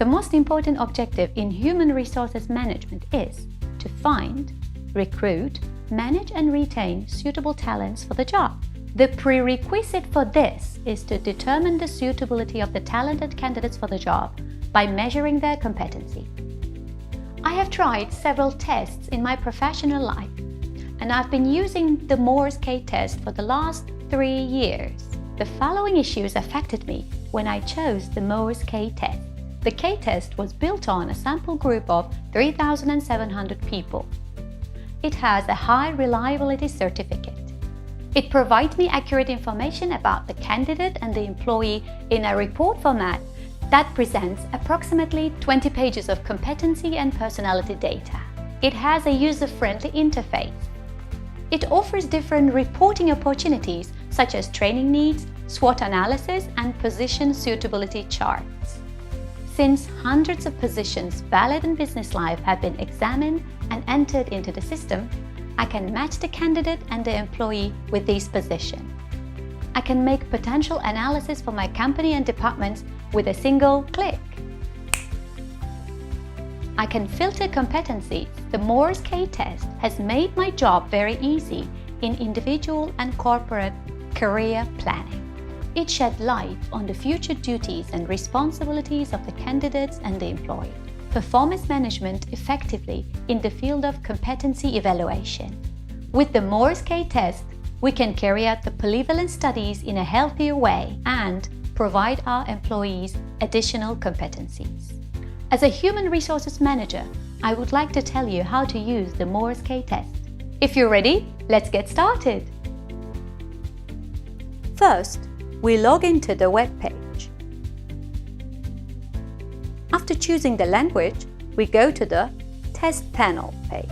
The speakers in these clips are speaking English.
The most important objective in human resources management is to find, recruit, manage and retain suitable talents for the job. The prerequisite for this is to determine the suitability of the talented candidates for the job by measuring their competency. I have tried several tests in my professional life, and I've been using the MOERS K-Test for the last 3 years. The following issues affected me when I chose the MOERS K-Test. The K-Test was built on a sample group of 3,700 people. It has a high reliability certificate. It provides me accurate information about the candidate and the employee in a report format that presents approximately 20 pages of competency and personality data. It has a user-friendly interface. It offers different reporting opportunities such as training needs, SWOT analysis, and position suitability charts. Since hundreds of positions valid in business life have been examined and entered into the system, I can match the candidate and the employee with these positions. I can make potential analysis for my company and departments with a single click. I can filter competencies. The MOERS K-Test has made my job very easy in individual and corporate career planning. It shed light on the future duties and responsibilities of the candidates and the employee. Performance management effectively in the field of competency evaluation. With the MOERS K-Test, we can carry out the polyvalent studies in a healthier way and provide our employees additional competencies. As a human resources manager, I would like to tell you how to use the MOERS K-Test. If you're ready, let's get started. First, we log into the web page. After choosing the language, we go to the Test Panel page.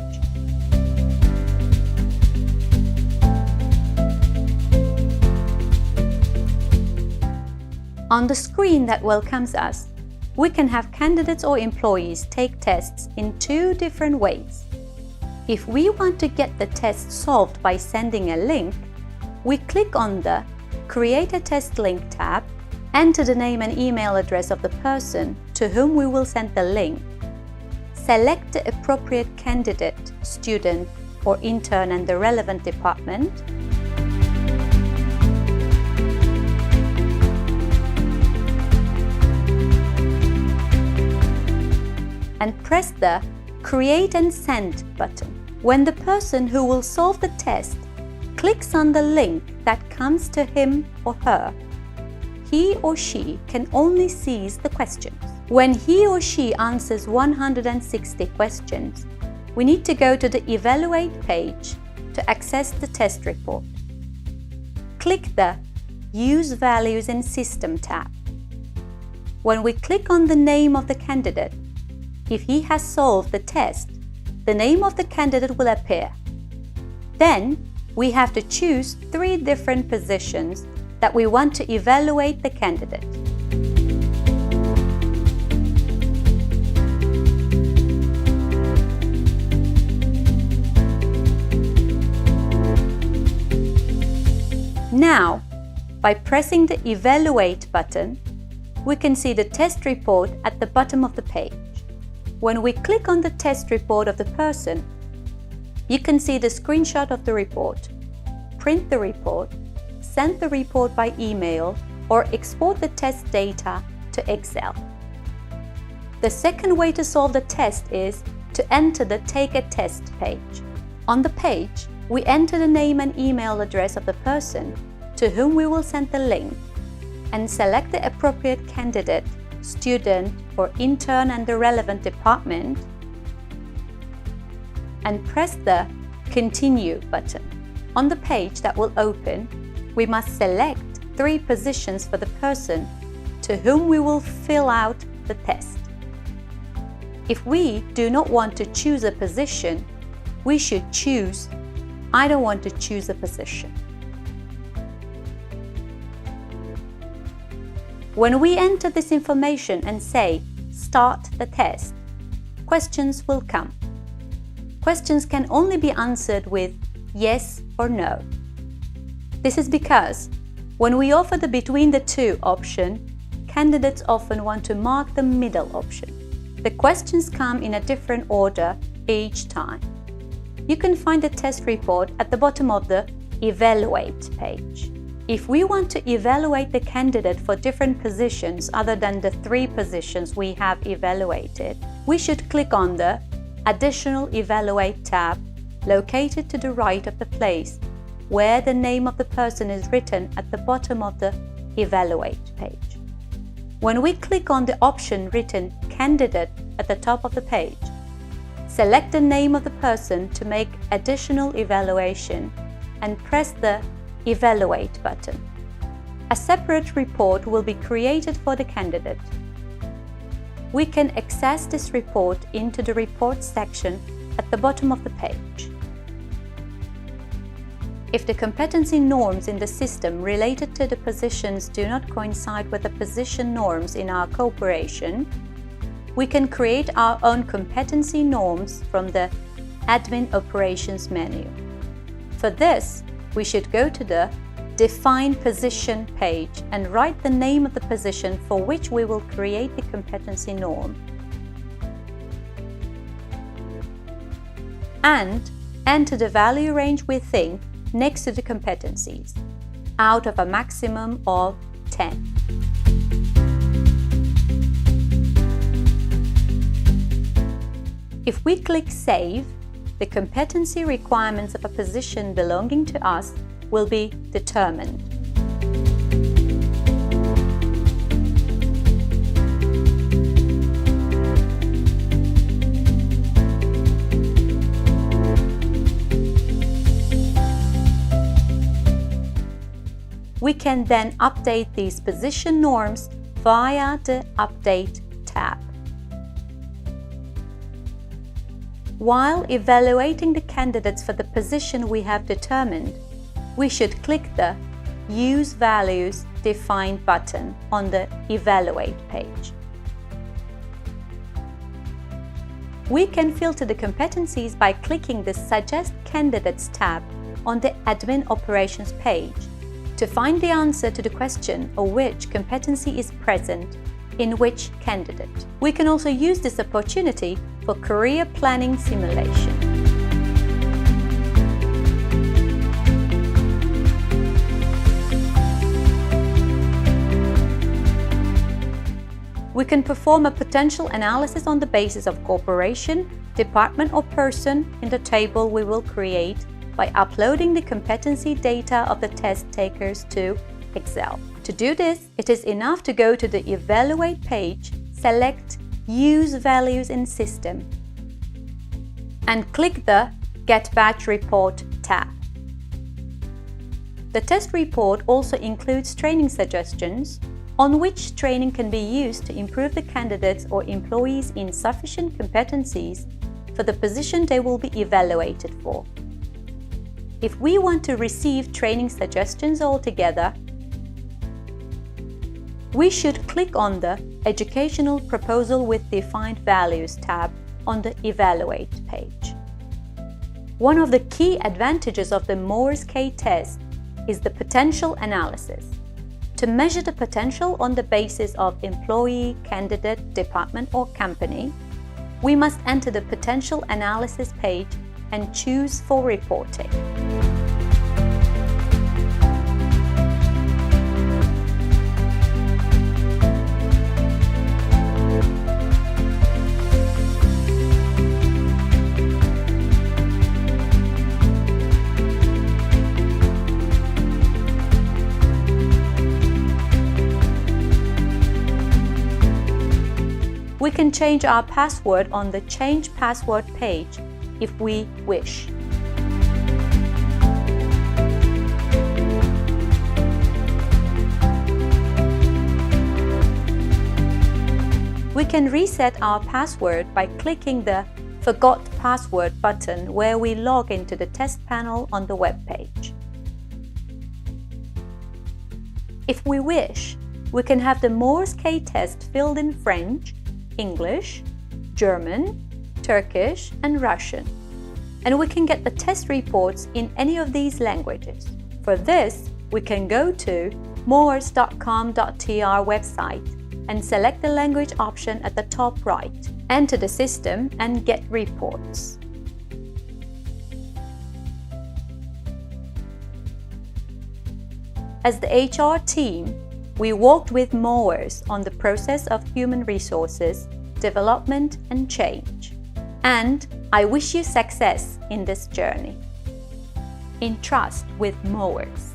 On the screen that welcomes us, we can have candidates or employees take tests in 2 different ways. If we want to get the test solved by sending a link, we click on the Create a Test Link tab, enter the name and email address of the person to whom we will send the link, select the appropriate candidate, student, or intern and the relevant department, and press the Create and Send button. When the person who will solve the test clicks on the link that comes to him or her, he or she can only see the questions. When he or she answers 160 questions, we need to go to the Evaluate page to access the test report. Click the Use Values in System tab. When we click on the name of the candidate, if he has solved the test, the name of the candidate will appear. Then, we have to choose 3 different positions that we want to evaluate the candidate. Now, by pressing the Evaluate button, we can see the test report at the bottom of the page. When we click on the test report of the person, you can see the screenshot of the report, print the report, send the report by email, or export the test data to Excel. The second way to solve the test is to enter the Take a Test page. On the page, we enter the name and email address of the person to whom we will send the link and select the appropriate candidate, student, or intern and the relevant department, and press the Continue button. On the page that will open, we must select 3 positions for the person to whom we will fill out the test. If we do not want to choose a position, we should choose I don't want to choose a position. When we enter this information and say Start the test, questions will come. Questions can only be answered with yes or no. This is because when we offer the between the two option, candidates often want to mark the middle option. The questions come in a different order each time. You can find the test report at the bottom of the Evaluate page. If we want to evaluate the candidate for different positions other than the 3 positions we have evaluated, we should click on the Additional Evaluate tab located to the right of the place where the name of the person is written at the bottom of the Evaluate page. When we click on the option written Candidate at the top of the page, select the name of the person to make additional evaluation and press the Evaluate button. A separate report will be created for the candidate. We can access this report into the Reports section at the bottom of the page. If the competency norms in the system related to the positions do not coincide with the position norms in our corporation, we can create our own competency norms from the Admin Operations menu. For this, we should go to the Define Position page and write the name of the position for which we will create the competency norm. And enter the value range we think next to the competencies, out of a maximum of 10. If we click Save, the competency requirements of a position belonging to us will be determined. We can then update these position norms via the Update tab. While evaluating the candidates for the position we have determined, we should click the Use Values Defined button on the Evaluate page. We can filter the competencies by clicking the Suggest Candidates tab on the Admin Operations page to find the answer to the question of which competency is present in which candidate. We can also use this opportunity for career planning simulation. We can perform a potential analysis on the basis of corporation, department or person in the table we will create by uploading the competency data of the test takers to Excel. To do this, it is enough to go to the Evaluate page, select Use Values in System, and click the Get Batch Report tab. The test report also includes training suggestions on which training can be used to improve the candidates or employees' insufficient competencies for the position they will be evaluated for. If we want to receive training suggestions altogether, we should click on the Educational Proposal with Defined Values tab on the Evaluate page. One of the key advantages of the MOERS K-Test is the potential analysis. To measure the potential on the basis of employee, candidate, department or company, we must enter the Potential Analysis page and choose for reporting. We can change our password on the Change Password page if we wish. We can reset our password by clicking the Forgot Password button where we log into the test panel on the web page. If we wish, we can have the MOERS K-Test filled in French, English, German, Turkish and Russian, and we can get the test reports in any of these languages. For this, we can go to moers.com.tr website and select the language option at the top right. Enter the system and get reports. As the HR team, we worked with MOERS on the process of human resources, development and change. And I wish you success in this journey. In trust with MOERS.